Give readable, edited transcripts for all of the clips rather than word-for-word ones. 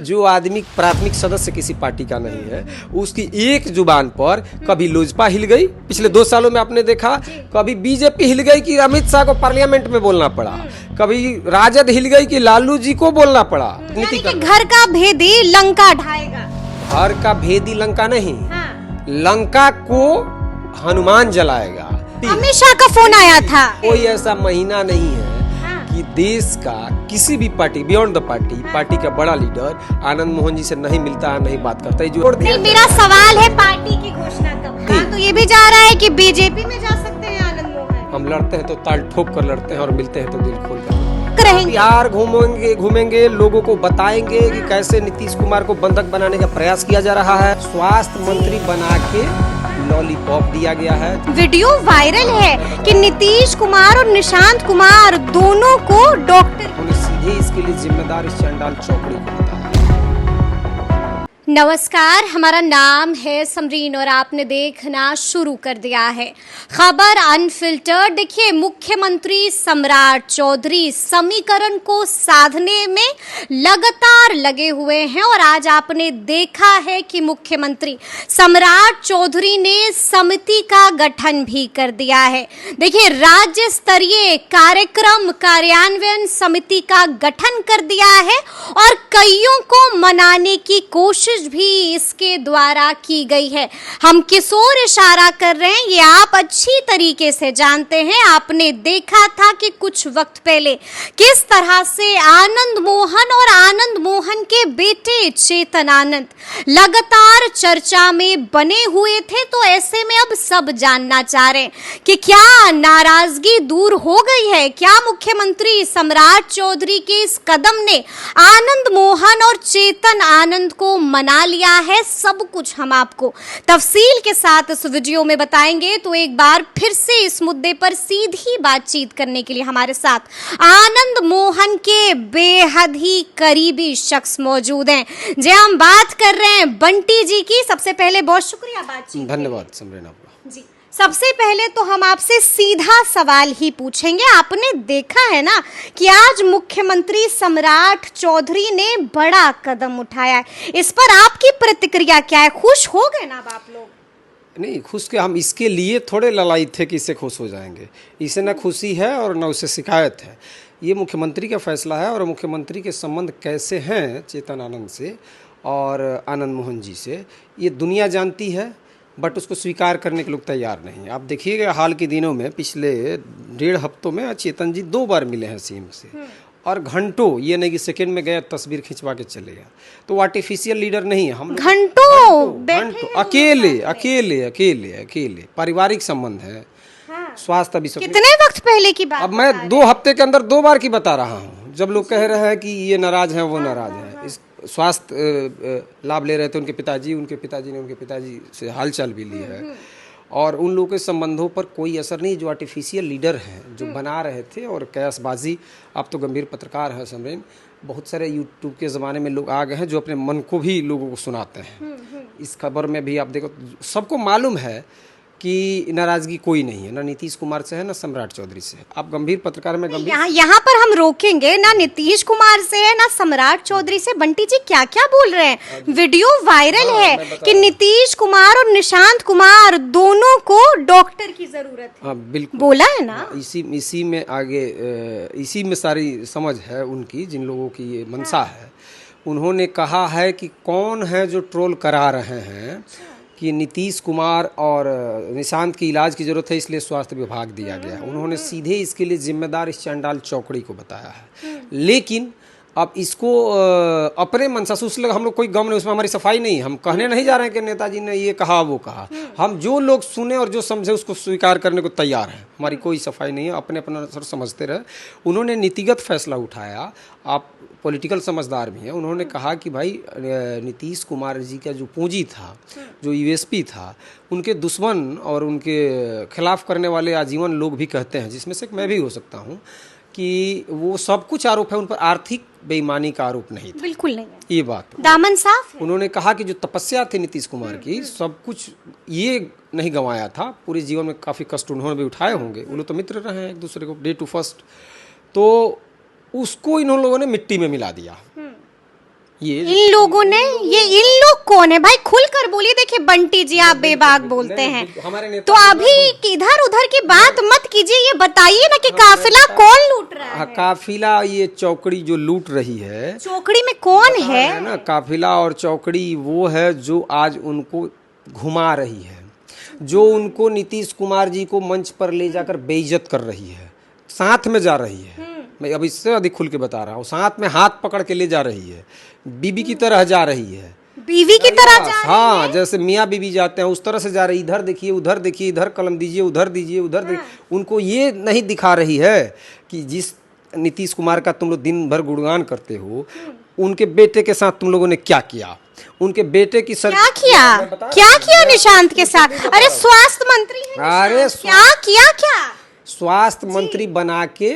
जो आदमी प्राथमिक सदस्य किसी पार्टी का नहीं है, उसकी एक जुबान पर कभी लोजपा हिल गई, पिछले 2 सालों में आपने देखा, कभी बीजेपी हिल गई कि अमित शाह को पार्लियामेंट में बोलना पड़ा, कभी राजद हिल गई कि लालू जी को बोलना पड़ा। यानी कि घर का भेदी लंका ढाएगा। घर का भेदी लंका नहीं, हाँ। लंका को हनुमान जलाएगा। अमित शाह का फोन आया था। कोई ऐसा महीना नहीं है कि देश का किसी भी पार्टी, बियॉन्ड द पार्टी का बड़ा लीडर आनंद मोहन जी से नहीं मिलता है, नहीं बात करता है। जोड़ दिया। मेरा सवाल है, पार्टी की घोषणा कब? हाँ, तो ये भी जा रहा है कि बीजेपी में जा सकते हैं आनंद मोहन। हम लड़ते हैं तो ताल ठोक कर लड़ते हैं और मिलते हैं तो दिल खोल कर रहेंगे। बिहार घूमेंगे, लोगों को बताएंगे कि कैसे नीतीश कुमार को बंधक बनाने का प्रयास किया जा रहा है। स्वास्थ्य मंत्री बना के लॉलीपॉप दिया गया है। वीडियो वायरल है कि नीतीश कुमार और निशांत कुमार दोनों को डॉक्टर, उन्हें सीधे इसके लिए जिम्मेदार इस चंडाल चौकड़ी को बताया। नमस्कार, हमारा नाम है समरीन और आपने देखना शुरू कर दिया है खबर अनफिल्टर्ड। देखिए, मुख्यमंत्री सम्राट चौधरी समीकरण को साधने में लगातार लगे हुए हैं और आज आपने देखा है कि मुख्यमंत्री सम्राट चौधरी ने समिति का गठन भी कर दिया है। देखिए, राज्य स्तरीय कार्यक्रम कार्यान्वयन समिति का गठन कर दिया है और कईयों को मनाने की कोशिश भी इसके द्वारा की गई है। हम किस ओर इशारा कर रहे हैं ये आप अच्छी तरीके से जानते हैं। आपने देखा था कि कुछ वक्त पहले किस तरह से आनंद मोहन और आनंद मोहन के बेटे चेतन आनंद लगातार चर्चा में बने हुए थे। तो ऐसे में अब सब जानना चाह रहे हैं कि क्या नाराजगी दूर हो गई है, क्या मुख्यमंत्री सम्राट चौधरी के इस कदम ने आनंद मोहन और चेतन आनंद को मना लिया है। सब कुछ हम आपको तफसील के साथ इस वीडियो में बताएंगे। तो एक बार फिर से इस मुद्दे पर सीधी बातचीत करने के लिए हमारे साथ आनंद मोहन के बेहद ही करीबी शख्स मौजूद हैं। जी, हम बात कर रहे हैं बंटी जी की। सबसे पहले बहुत शुक्रिया बातचीत। धन्यवाद समरीन आपका। जी, सबसे पहले तो हम आपसे सीधा सवाल ही पूछेंगे। आपने देखा है ना कि आज मुख्यमंत्री सम्राट चौधरी ने बड़ा कदम उठाया है, इस पर आपकी प्रतिक्रिया क्या है? खुश हो गए ना अब आप लोग? नहीं, खुश के हम इसके लिए थोड़े ललाई थे कि इससे खुश हो जाएंगे। इसे ना खुशी है और ना उसे शिकायत है। ये मुख्यमंत्री का फैसला है और मुख्यमंत्री के संबंध कैसे हैं चेतन आनंद से और आनंद मोहन जी से, ये दुनिया जानती है, बट उसको स्वीकार करने के लोग तैयार नहीं। आप देखिएगा हाल के दिनों में, पिछले 1.5 हफ्तों में चेतन जी 2 बार मिले हैं सीएम से और घंटों, ये नहीं कि सेकंड में गया तस्वीर खिंचवा के चले गया। तो वो आर्टिफिशियल लीडर नहीं है। हम घंटों अकेले पारिवारिक संबंध है। हाँ। स्वास्थ्य अभी कितने वक्त पहले की बात? अब मैं 2 हफ्ते के अंदर 2 बार की बता रहा हूँ। जब लोग कह रहे हैं कि ये नाराज हैं, वो नाराज हैं, इस स्वास्थ्य लाभ ले रहे थे उनके पिताजी ने उनके पिताजी से हालचाल भी ली है और उन लोगों के संबंधों पर कोई असर नहीं। जो आर्टिफिशियल लीडर हैं, जो बना रहे थे और कयासबाजी, आप तो गंभीर पत्रकार हैं समरीन, बहुत सारे यूट्यूब के ज़माने में लोग आ गए हैं जो अपने मन को भी लोगों को सुनाते हैं। इस खबर में भी आप देखो, सबको मालूम है कि नाराजगी कोई नहीं है, ना नीतीश कुमार से है ना सम्राट चौधरी से। आप गंभीर पत्रकार में गंभीर, यहाँ पर हम रोकेंगे ना, नीतीश कुमार से है ना सम्राट चौधरी से। बंटी जी क्या क्या बोल रहे हैं? वीडियो वायरल है कि नीतीश कुमार और निशांत कुमार दोनों को डॉक्टर की जरूरत है। हाँ बिल्कुल बोला है ना। इसी में आगे इसी में सारी समझ है उनकी, जिन लोगों की ये मंशा है। उन्होंने कहा है कि कौन है जो ट्रोल करा रहे हैं कि नीतीश कुमार और निशांत की इलाज की ज़रूरत है, इसलिए स्वास्थ्य विभाग दिया गया है। उन्होंने सीधे इसके लिए जिम्मेदार इस चंडाल चौकड़ी को बताया है। लेकिन अब इसको अपने मनसा से उससे हम लोग कोई गम नहीं, उसमें हमारी सफाई नहीं। हम कहने नहीं जा रहे हैं कि नेताजी ने ये कहा वो कहा। हम जो लोग सुने और जो समझे उसको स्वीकार करने को तैयार हैं। हमारी कोई सफाई नहीं है, अपने अपना सर समझते रहे। उन्होंने नीतिगत फैसला उठाया। आप पॉलिटिकल समझदार भी हैं। उन्होंने कहा कि भाई नीतीश कुमार जी का जो पूंजी था, जो यूएसपी था, उनके दुश्मन और उनके खिलाफ करने वाले आजीवन लोग भी कहते हैं, जिसमें से मैं भी हो सकता हूँ, कि वो सब कुछ आरोप है, उन पर आर्थिक बेईमानी का आरोप नहीं था। बिल्कुल नहीं है। ये बात दामन साफ है। उन्होंने कहा कि जो तपस्या थी नीतीश कुमार की, सब कुछ ये नहीं गंवाया था। पूरे जीवन में काफ़ी कष्ट उन्होंने भी उठाए होंगे। वो लोग तो मित्र रहे हैं एक दूसरे को, डे टू फर्स्ट। तो उसको इन लोगों ने मिट्टी में मिला दिया। इन लोगों ने इन लोग कौन है भाई? खुलकर बोलिए। देखिए बंटी जी, आप बेबाक बोलते हैं, तो अभी इधर उधर की बात मत कीजिए, ये बताइए ना कि काफिला कौन लूट रहा है? काफिला ये चौकड़ी जो लूट रही है, चौकड़ी में कौन है ना? काफिला और चौकड़ी वो है जो आज उनको घुमा रही है, जो उनको नीतीश कुमार जी को मंच पर ले जाकर बेइज्जत कर रही है, साथ में जा रही है। मैं अब इससे अधिक खुल के बता रहा हूँ, साथ में हाथ पकड़ के ले जा रही है, बीबी की तरह जा रही है। बीवी की तरह जा रही हाँ, जैसे मियाँ बीवी जाते हैं उस तरह से जा रही। इधर देखिए, उधर देखिए, इधर कलम दीजिए, उधर दीजिए, उधर देखिए। उनको ये नहीं दिखा रही है कि जिस नीतीश कुमार का तुम लोग दिन भर गुणगान करते हो, उनके बेटे के साथ तुम लोगों ने क्या किया, उनके बेटे की क्या किया निशांत के साथ? अरे स्वास्थ्य मंत्री है, अरे क्या किया? स्वास्थ्य मंत्री बना के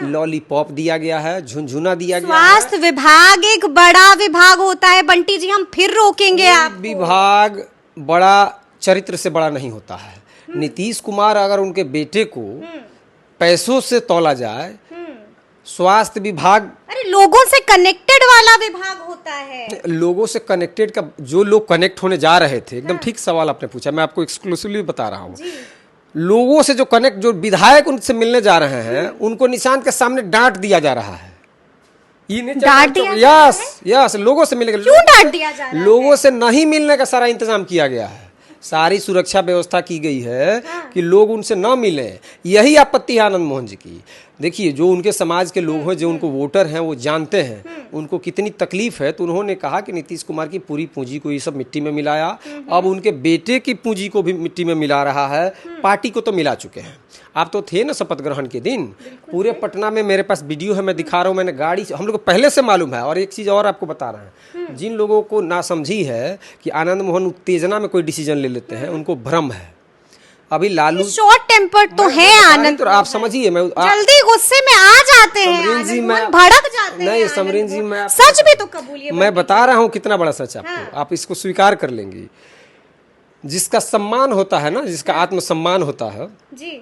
लॉलीपॉप दिया गया है, झुनझुना दिया गया है। स्वास्थ्य विभाग एक बड़ा विभाग होता है बंटी जी, हम फिर रोकेंगे आप। विभाग बड़ा चरित्र से बड़ा नहीं होता है। नीतीश कुमार अगर उनके बेटे को पैसों से तौला जाए, स्वास्थ्य विभाग अरे लोगों से कनेक्टेड वाला विभाग होता है। लोगों से कनेक्टेड का जो लोग कनेक्ट होने जा रहे थे, एकदम ठीक सवाल आपने पूछा, मैं आपको एक्सक्लूसिवली बता रहा हूँ। लोगों से जो कनेक्ट, जो विधायक उनसे मिलने जा रहे हैं, उनको निशांत के सामने डांट दिया जा रहा है। डांट दिया? यस, लोगों से मिलने, क्यों डांट दिया जा रहा है? लोगों से नहीं मिलने का सारा इंतजाम किया गया है, सारी सुरक्षा व्यवस्था की गई है कि लोग उनसे न मिले। यही आपत्ति है आनंद मोहन जी की। देखिए, जो उनके समाज के लोग हैं, जो उनको वोटर हैं, वो जानते हैं उनको कितनी तकलीफ है। तो उन्होंने कहा कि नीतीश कुमार की पूरी पूंजी को ये सब मिट्टी में मिलाया, अब उनके बेटे की पूंजी को भी मिट्टी में मिला रहा है। पार्टी को तो मिला चुके हैं। आप तो थे ना शपथ ग्रहण के दिन, पूरे पटना में मेरे पास वीडियो है, मैं दिखा रहा हूँ। मैंने गाड़ी, हम लोग को पहले से मालूम है। और एक चीज़ और आपको बता रहे हैं, जिन लोगों को नासमझी है कि आनंद मोहन उत्तेजना में कोई डिसीजन ले लेते हैं, उनको भ्रम है। अभी लालू शॉर्ट टेम्पर्ड तो है आनंद, तो आप समझिए, मैं जल्दी गुस्से में आ जाते हैं, जी मैं भड़क जाते हैं। नहीं समरीन जी, मैं सच भी तो कबूलिए, मैं बता रहा हूँ कितना बड़ा सच आपको, आप इसको स्वीकार कर लेंगी। जिसका सम्मान होता है ना, जिसका आत्मसम्मान होता है जी,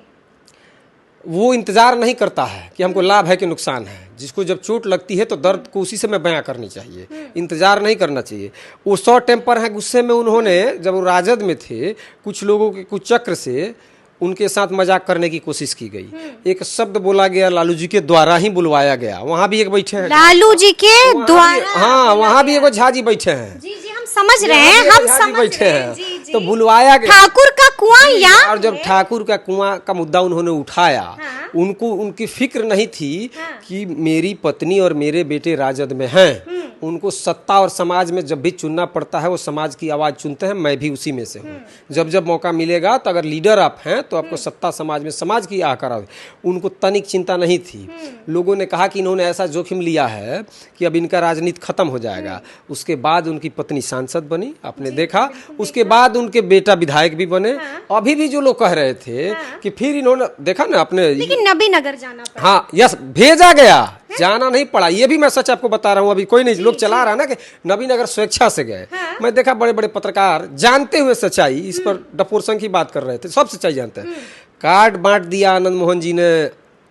वो इंतजार नहीं करता है कि हमको लाभ है कि नुकसान है। जिसको जब चोट लगती है तो दर्द को उसी से मैं बयां करनी चाहिए, इंतजार नहीं करना चाहिए। वो शॉर्ट टेम्पर है, गुस्से में उन्होंने, जब वो राजद में थे, कुछ लोगों के कुछ चक्र से उनके साथ मजाक करने की कोशिश की गई। एक शब्द बोला गया, लालू जी के द्वारा ही बुलवाया गया। वहाँ भी एक बैठे हैं लालू जी के द्वारा, हाँ, वहाँ भी एक झाजी बैठे हैं। जी जी, हम समझ रहे हैं, हम समझ बैठे रहे हैं। हैं। तो बुलवाया गया ठाकुर का कुआं याद, और जब ठाकुर का कुआं का मुद्दा उन्होंने उठाया, उनको उनकी फिक्र नहीं थी कि मेरी पत्नी और मेरे बेटे राजद में हैं। उनको सत्ता और समाज में जब भी चुनना पड़ता है, वो समाज की आवाज़ चुनते हैं। मैं भी उसी में से हूँ। जब जब मौका मिलेगा तो अगर लीडर आप हैं तो आपको सत्ता समाज में समाज की आकर आवे। उनको तनिक चिंता नहीं थी। लोगों ने कहा कि इन्होंने ऐसा जोखिम लिया है कि अब इनका राजनीति खत्म हो जाएगा। उसके बाद उनकी पत्नी सांसद बनी, आपने देखा। उसके बाद उनके बेटा विधायक भी बने। अभी भी जो लोग कह रहे थे कि फिर इन्होंने देखा ना, अपने लेकिन नबीनगर जाना पड़ा। हाँ, यस, भेजा गया, जाना नहीं पड़ा। ये भी मैं सच आपको बता रहा हूँ। अभी कोई नहीं, लोग चला रहा है ना कि नबीनगर स्वेच्छा से गए। मैं देखा बड़े बड़े पत्रकार जानते हुए सच्चाई, इस पर डपोरसंग की बात कर रहे थे, सब सच्चाई जानते हैं। कार्ड बांट दिया आनंद मोहन जी ने,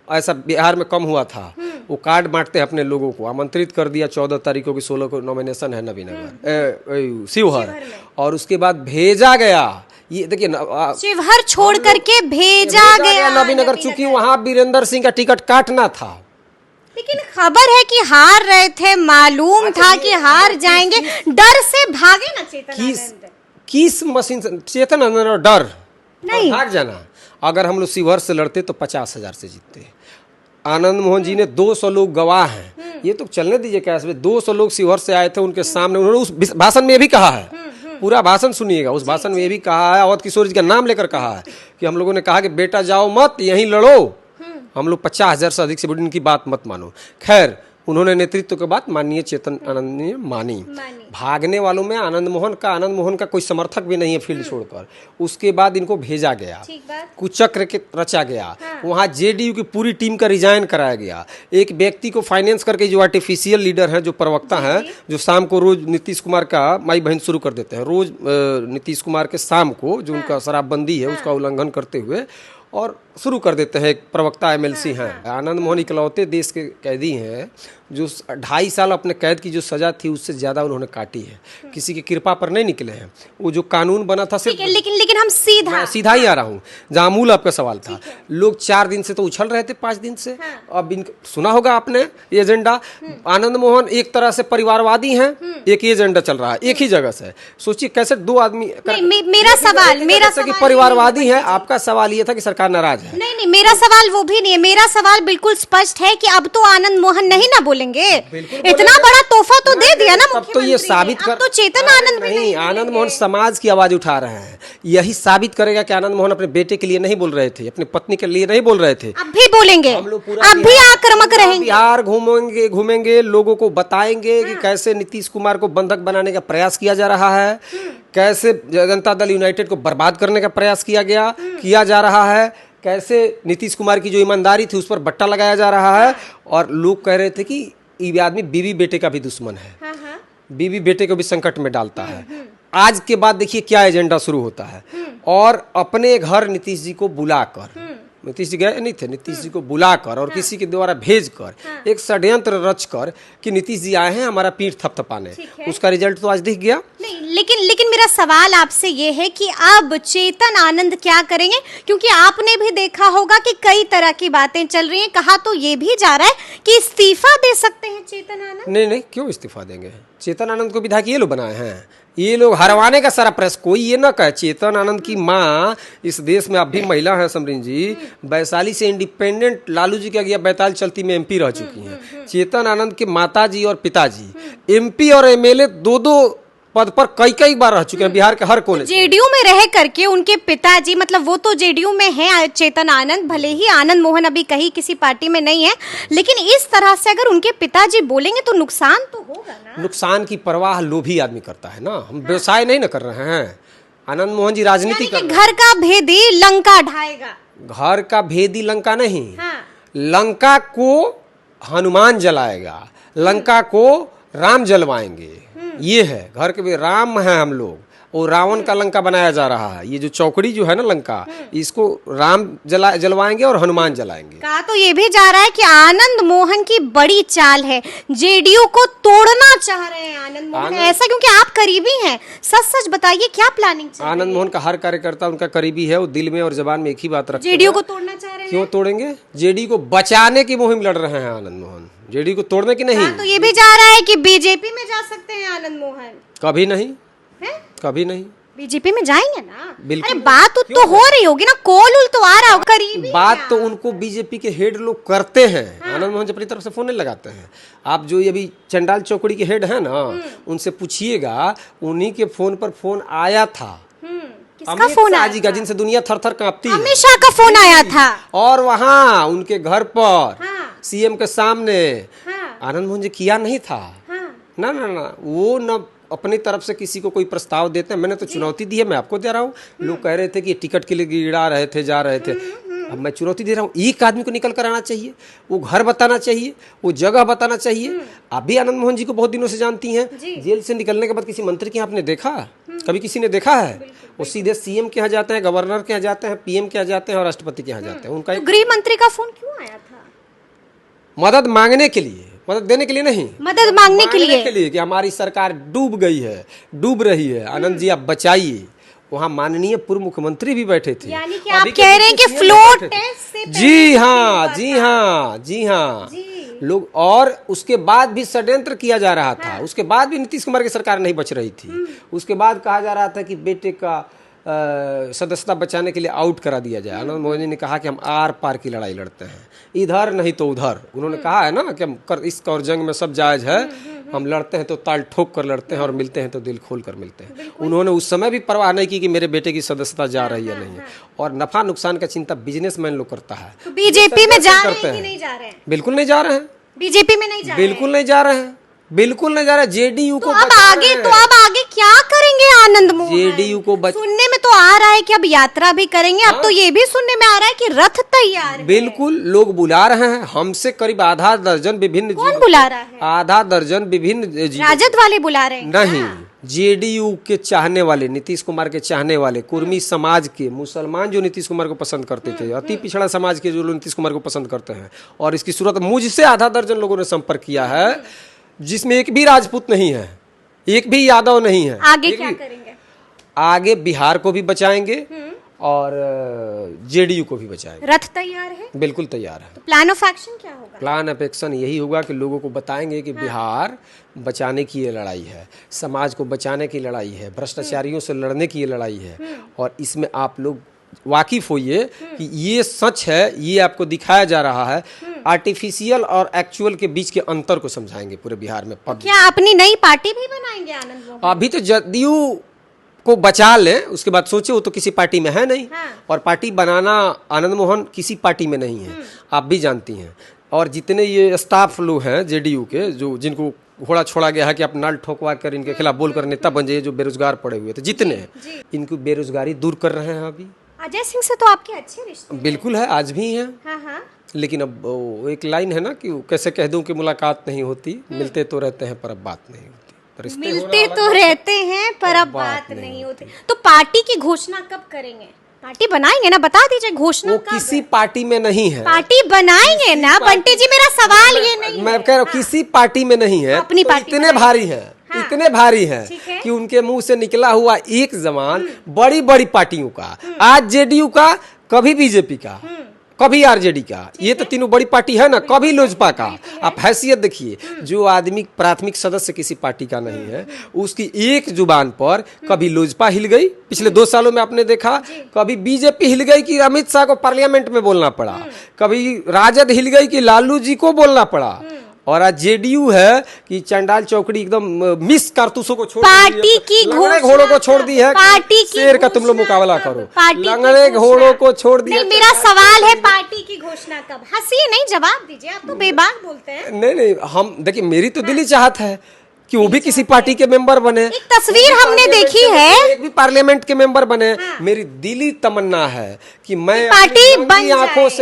ऐसा बिहार में कम हुआ था। वो कार्ड बांटते अपने लोगों को, आमंत्रित कर दिया। 14 तारीख को, 16 को नॉमिनेशन है नबीनगर, शिवहर, और उसके बाद भेजा गया। ये देखिए, शिवहर छोड़ करके भेजा गया नबीनगर, चूंकि वहां वीरेंद्र सिंह का टिकट काटना था। लेकिन खबर है कि हार रहे थे, मालूम था कि हार जाएंगे, डर से भागे ना चेतन। किस मशीन से चेतन आनंद? डर नहीं, भाग जाना। अगर हम लोग शिवहर से लड़ते तो 50,000 से जीतते। आनंद मोहन जी ने 200 लोग गवाह हैं, ये तो चलने दीजिए कैसे। 200 लोग शिवहर से आए थे, उनके सामने उन्होंने उस भाषण में भी कहा है, पूरा भाषण सुनिएगा। उस भाषण में ये भी कहा है, अवध किशोर जी का नाम लेकर कहा है कि हम लोगों ने कहा कि बेटा जाओ मत, यहीं लड़ो, हम लोग 50,000 से अधिक से बड़ी उनकी बात मत मानो। खैर, उन्होंने नेतृत्व के बाद माननीय चेतन आनंद ने मानी। भागने वालों में आनंद मोहन का कोई समर्थक भी नहीं है फील्ड छोड़कर। उसके बाद इनको भेजा गया, कुचक्र के रचा गया। वहाँ जेडीयू की पूरी टीम का रिजाइन कराया गया। एक व्यक्ति को फाइनेंस करके, जो आर्टिफिशियल लीडर है, जो प्रवक्ता है, जो शाम को रोज नीतीश कुमार का माई बहन शुरू कर देते हैं। रोज नीतीश कुमार के शाम को, जो उनका शराबबंदी है उसका उल्लंघन करते हुए, और शुरू कर देते हैं। एक प्रवक्ता एमएलसी हैं। आनंद मोहन इकलौते देश के कैदी हैं जो 2.5 साल अपने कैद की जो सजा थी उससे ज़्यादा उन्होंने काटी है। किसी की कृपा पर नहीं निकले हैं। वो जो कानून बना था सिर्फ, लेकिन हम सीधा ही आ रहा हूँ जहाँ मूल आपका सवाल था। लोग 4 दिन से तो उछल रहे थे, 5 दिन से। अब सुना होगा आपने ये एजेंडा। आनंद मोहन एक तरह से परिवारवादी हैं, एक ही एजेंडा चल रहा है एक ही जगह से। सोचिए कैसे 2 आदमी। मेरा सवाल परिवारवादी है। आपका सवाल ये था कि सरकार नाराज है। नहीं, मेरा सवाल वो भी नहीं है। मेरा सवाल बिल्कुल स्पष्ट है कि अब तो आनंद मोहन नहीं ना बोलेंगे। इतना बड़ा तोहफा तो दे दिया ना मुख्यमंत्री। तो ये साबित कर, तो चेतन आनंद नहीं, आनंद मोहन समाज की आवाज उठा रहे हैं। यही साबित करेगा कि आनंद मोहन अपने बेटे के लिए नहीं बोल रहे थे, अपनी पत्नी के लिए नहीं बोल रहे थे। अब भी बोलेंगे, अब भी आक्रामक रहेंगे। बिहार घूमेंगे, लोगों को बताएंगे कि कैसे नीतीश कुमार को बंधक बनाने का प्रयास किया जा रहा है, कैसे जनता दल यूनाइटेड को बर्बाद करने का प्रयास किया जा रहा है, कैसे नीतीश कुमार की जो ईमानदारी थी उस पर बट्टा लगाया जा रहा है। और लोग कह रहे थे कि ये आदमी बीवी बेटे का भी दुश्मन है, बीवी बेटे को भी संकट में डालता है। आज के बाद देखिए क्या एजेंडा शुरू होता है। और अपने घर नीतीश जी को बुलाकर, नीतीश जी गए नहीं थे, नीतीश जी को बुलाकर और किसी के द्वारा भेजकर एक षड्यंत्र रचकर कि नीतीश जी आए हैं हमारा पीठ थपथपाने, उसका रिजल्ट तो आज दिख गया। नहीं, लेकिन मेरा सवाल आपसे ये है कि अब चेतन आनंद क्या करेंगे? क्योंकि आपने भी देखा होगा कि कई तरह की बातें चल रही हैं। कहा तो ये भी जा रहा है कि इस्तीफा दे सकते हैं चेतन आनंद। नहीं, क्यों इस्तीफा देंगे? चेतन आनंद को विधायक ये लोग बनाए हैं, ये लोग हरवाने का सारा प्रयास। कोई ये ना कहे चेतन आनंद की माँ इस देश में अब भी महिला है समरीन जी, वैशाली से इंडिपेंडेंट लालू जी के आगे बैताल चलती में एमपी रह चुकी हैं। चेतन आनंद के माताजी और पिताजी एमपी और एमएलए 2 पद पर कई बार रह चुके हैं बिहार के हर कोने। जेडीयू में रह करके उनके पिताजी, मतलब वो तो जेडीयू में है चेतन आनंद, भले ही आनंद मोहन अभी कहीं किसी पार्टी में नहीं है, लेकिन इस तरह से अगर उनके पिताजी बोलेंगे तो नुकसान तो होगा ना। नुकसान की परवाह लोभी आदमी करता है ना, हम व्यवसाय नहीं ना कर रहे हैं। आनंद मोहन जी राजनीति कर रहे हैं। घर का भेदी लंका ढाएगा। घर का भेदी लंका नहीं, लंका को हनुमान जलाएगा, लंका को राम जलवाएंगे। ये है घर के राम है हम लोग, और रावण का लंका बनाया जा रहा है। ये जो चौकड़ी जो है ना लंका, इसको राम जलवाएंगे और हनुमान जलाएंगे। कहा तो ये भी जा रहा है कि आनंद मोहन की बड़ी चाल है, जेडीयू को तोड़ना चाह रहे हैं आनंद मोहन। ऐसा क्योंकि आप करीबी हैं, सच बताइए क्या प्लानिंग चल रही है? आनंद मोहन का हर कार्यकर्ता उनका करीबी है, वो दिल में और जबान में एक ही बात रखते हैं, जेडीयू को तोड़ना चाह रहे हैं। क्यों तोड़ेंगे? जेडीयू को बचाने की मुहिम लड़ रहे हैं आनंद मोहन, जेडीयू को तोड़ने की नहीं। तो ये भी जा रहा है कि बीजेपी में जा सकते हैं आनंद मोहन। कभी नहीं है? कभी नहीं। बीजेपी में जाएंगे ना? बिल्कुल। अरे बात तो हो रही होगी ना, कॉल उल तो आ रहा होगा करीबी। बात तो उनको बीजेपी के हेड लोग करते हैं। आनंद मोहन जी अपनी तरफ से फोन नहीं लगाते हैं। आप जो ये अभी चंडाल चौकड़ी के हेड है ना, उनसे पूछिएगा, उन्हीं के फोन पर फोन आया था। किसका फोन आया? जी का, जिनसे दुनिया थर-थर कांपती है। अमित शाह का फोन आया था। और वहाँ उनके घर पर सीएम के सामने आनंद मोहन जी किया नहीं था। ना, वो न अपनी तरफ से किसी को कोई प्रस्ताव देते हैं। मैंने तो चुनौती दी है, मैं आपको दे रहा हूँ। लोग कह रहे थे कि टिकट के लिए गिड़ा रहे थे, जा रहे थे। अब मैं चुनौती दे रहा हूँ, एक आदमी को निकल कर आना चाहिए, वो घर बताना चाहिए, वो जगह बताना चाहिए। आप भी आनंद मोहन जी को बहुत दिनों से जानती हैं। जेल से निकलने के बाद किसी मंत्री के यहाँ आपने देखा? कभी किसी ने देखा है? वो सीधे सीएम के यहाँ जाते हैं, गवर्नर के यहाँ जाते हैं, पीएम के यहाँ जाते हैं और राष्ट्रपति के यहाँ जाते हैं। उनका गृह मंत्री का फोन क्यों आया था? मदद मांगने के लिए, मदद देने के लिए नहीं, मदद मांगने के लिए कि हमारी सरकार डूब गई है, डूब रही है, आनंद जी आप बचाइए। वहाँ माननीय पूर्व मुख्यमंत्री भी बैठे थे। यानी कि आप कह रहे हैं कि फ्लोर टेस्ट से जी हाँ लोग, और उसके बाद भी षड्यंत्र किया जा रहा था। उसके बाद भी नीतीश कुमार की सरकार नहीं बच रही थी। उसके बाद कहा जा रहा था कि बेटे का सदस्यता बचाने के लिए आउट करा दिया जाए। आनंद मोहन जी ने कहा कि हम आर पार की लड़ाई लड़ते हैं, इधर नहीं तो उधर। उन्होंने कहा है ना कि हम इश्क और जंग में सब जायज है, हम लड़ते हैं तो ताल ठोक कर लड़ते हैं और मिलते हैं तो दिल खोल कर मिलते हैं। उन्होंने उस समय भी परवाह नहीं की कि मेरे बेटे की सदस्यता जा रही है नहीं है। और नफा नुकसान का चिंता बिजनेसमैन लोग करता है। तो बीजेपी में जा रहे हैं कि नहीं जा रहे हैं? बिल्कुल नहीं जा रहे हैं। बीजेपी में नहीं जा रहे? बिल्कुल नहीं जा रहे हैं, बिल्कुल नहीं जा रहा। जेडीयू को अब आगे क्या करेंगे आनंद मोहन? जेडीयू को सुनने में तो आ रहा है कि अब यात्रा भी करेंगे। अब तो ये भी सुनने में आ रहा है कि रथ तैयार है। बिल्कुल, लोग बुला रहे हैं। हमसे करीब आधा दर्जन विभिन्न कौन बुला रहा है? आधा दर्जन विभिन्न राजद वाले बुला रहे हैं? नहीं, जेडीयू के चाहने वाले, नीतीश कुमार के चाहने वाले, कुर्मी समाज के, मुसलमान जो नीतीश कुमार को पसंद करते थे, अति पिछड़ा समाज के जो लोग नीतीश कुमार को पसंद करते हैं, और इसकी सूरत मुझसे आधा दर्जन लोगों ने संपर्क किया है, जिसमें एक भी राजपूत नहीं है, एक भी यादव नहीं है। आगे क्या करेंगे? आगे बिहार को भी बचाएंगे और जेडीयू को भी बचाएंगे। रथ तैयार है? बिल्कुल तैयार है। तो प्लान ऑफ एक्शन क्या होगा? प्लान ऑफ एक्शन यही होगा कि लोगों को बताएंगे कि बिहार बचाने की ये लड़ाई है, समाज को बचाने की लड़ाई है, भ्रष्टाचारियों से लड़ने की ये लड़ाई है, और इसमें आप लोग वाकिफ होइए कि ये सच है, ये आपको दिखाया जा रहा है। आर्टिफिशियल और एक्चुअल के बीच के अंतर को समझाएंगे पूरे बिहार में। क्या अपनी नई पार्टी भी बनाएंगे आनंद मोहन? अभी तो जदयू को बचा ले, उसके बाद सोचे, वो तो किसी पार्टी में है नहीं। और पार्टी बनाना आनंद मोहन किसी पार्टी में नहीं है, आप भी जानती हैं। और जितने ये स्टाफ लोग हैं जेडीयू के, जो जिनको घोड़ा छोड़ा गया है कि आप नाल ठोकवा कर इनके खिलाफ बोलकर नेता बन जाइए, जो बेरोजगार पड़े हुए थे जितने हैं, इनको बेरोजगारी दूर कर रहे हैं। अभी अजय सिंह से तो आपके अच्छे रिश्ते? बिल्कुल है, आज भी हैं। हाँ। लेकिन अब वो एक लाइन है ना कि कैसे कह दूं कि मुलाकात नहीं होती, मिलते तो रहते हैं पर अब बात नहीं होती। मिलते तो रहते हैं पर अब बात नहीं होती। तो पार्टी की घोषणा कब करेंगे? पार्टी बनाएंगे ना, बता दीजिए घोषणा वो कब किसी है? पार्टी में नहीं है। पार्टी बनाएंगे ना बंटी जी, मेरा सवाल ये नहीं मैं है। कह रहा हूँ किसी पार्टी में नहीं है। अपनी तो पार्टी इतने भारी है, इतने भारी है कि उनके मुंह से निकला हुआ एक जबान बड़ी बड़ी पार्टियों का, आज जेडीयू का, कभी बीजेपी का, कभी आरजेडी का, ये तो तीनों बड़ी पार्टी है ना, कभी लोजपा का। आप हैसियत देखिए, जो आदमी प्राथमिक सदस्य किसी पार्टी का नहीं है, उसकी एक जुबान पर कभी लोजपा हिल गई, पिछले 2 सालों में आपने देखा, कभी बीजेपी हिल गई कि अमित शाह को पार्लियामेंट में बोलना पड़ा, कभी राजद हिल गई कि लालू जी को बोलना पड़ा, और आज जेडीयू है कि चंडाल चौकड़ी एकदम मिस कारतूसों को छोड़ पार्टी की लंगड़े घोड़ों को छोड़ दी है। पार्टी की शेर का तुम लोग मुकाबला करो, पार्टी लंगड़े घोड़ों को छोड़ दिया। नहीं, मेरा सवाल है पार्टी की घोषणा कब? हंसी नहीं, जवाब दीजिए। आप तो बेबाक बोलते हैं। नहीं, हम देखिए, मेरी तो दिली चाहत है कि वो भी किसी पार्टी के मेंबर बने। एक तस्वीर हमने देखी है, एक भी पार्लियामेंट के मेंबर बने। मेरी दिली तमन्ना है कि मैं पार्टी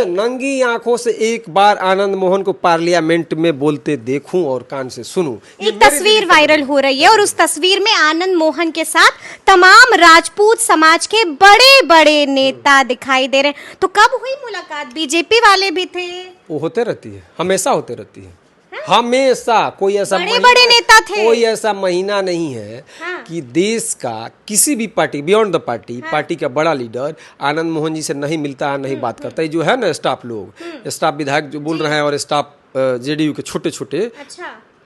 नंगी आंखों से एक बार आनंद मोहन को पार्लियामेंट में बोलते देखूं और कान से सुनूं। एक तस्वीर वायरल हो रही है और उस तस्वीर में आनंद मोहन के साथ तमाम राजपूत समाज के बड़े बड़े नेता दिखाई दे रहे हैं। तो कब हुई मुलाकात? बीजेपी वाले भी थे? वो होते रहती है, हमेशा होते रहती है, हमेशा। कोई ऐसा बड़े नेता थे, कोई ऐसा महीना नहीं है कि देश का किसी भी party, beyond the party, party का बड़ा लीडर आनंद मोहन जी से नहीं मिलता है, नहीं बात करता है। जो है ना स्टाफ लोग, स्टाफ विधायक जो बोल रहे हैं, और स्टाफ जेडीयू के छोटे छोटे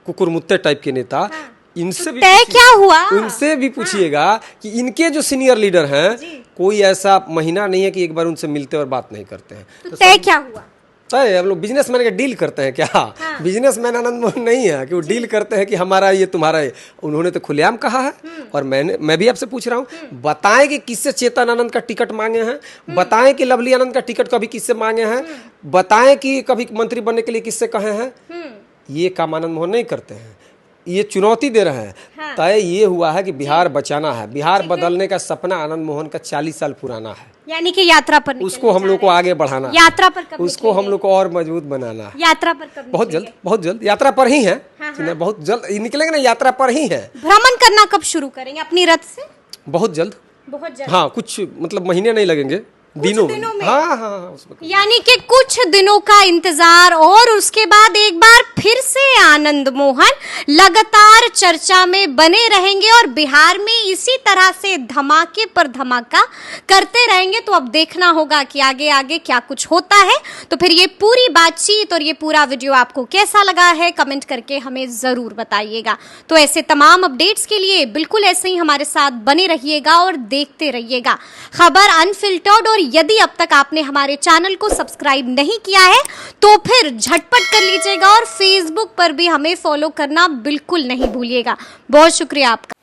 कुकुर मुत्ते टाइप के नेता, इनसे भी क्या हुआ? उनसे भी पूछिएगा कि इनके जो सीनियर लीडर हैं, कोई ऐसा महीना नहीं है कि एक बार उनसे मिलते और बात नहीं करते हैं। तो तय क्या हुआ? हम लोग बिजनेसमैन का डील करते हैं क्या? बिजनेसमैन आनंद मोहन नहीं है कि वो डील करते हैं कि हमारा ये तुम्हारा है। उन्होंने तो खुलेआम कहा है, और मैं भी आपसे पूछ रहा हूँ, बताएं कि किससे चेतन आनंद का टिकट मांगे हैं, बताएं कि लवली आनंद का टिकट कभी किससे मांगे हैं, बताएं कि कभी मंत्री बनने के लिए किससे कहे हैं। ये काम आनंद मोहन नहीं करते हैं, ये चुनौती दे रहे हैं। तय ये हुआ है कि बिहार बचाना है, बिहार बदलने का सपना आनंद मोहन का 40 साल पुराना है। यानी कि यात्रा पर उसको हम लोग को आगे बढ़ाना है। यात्रा पर कब उसको हम लोग को और मजबूत बनाना है। यात्रा पर कब? बहुत जल्द यात्रा पर ही है। बहुत जल्द निकलेंगे ना, यात्रा पर ही है। भ्रमण करना कब शुरू करेंगे अपनी रथ से? बहुत जल्द। हाँ, कुछ मतलब महीने नहीं लगेंगे, दिनों में। हाँ, यानी कि कुछ दिनों का इंतजार, और उसके बाद एक बार फिर से आनंद मोहन लगातार चर्चा में बने रहेंगे और बिहार में इसी तरह से धमाके पर धमाका करते रहेंगे। तो अब देखना होगा कि आगे आगे क्या कुछ होता है। तो फिर ये पूरी बातचीत और ये पूरा वीडियो आपको कैसा लगा है, कमेंट करके हमें जरूर बताइएगा। तो ऐसे तमाम अपडेट्स के लिए बिल्कुल ऐसे ही हमारे साथ बने रहिएगा और देखते रहिएगा खबर अनफिल्टर्ड। और यदि अब तक आपने हमारे चैनल को सब्सक्राइब नहीं किया है तो फिर झटपट कर लीजिएगा, और फेसबुक पर भी हमें फॉलो करना बिल्कुल नहीं भूलिएगा। बहुत शुक्रिया आपका।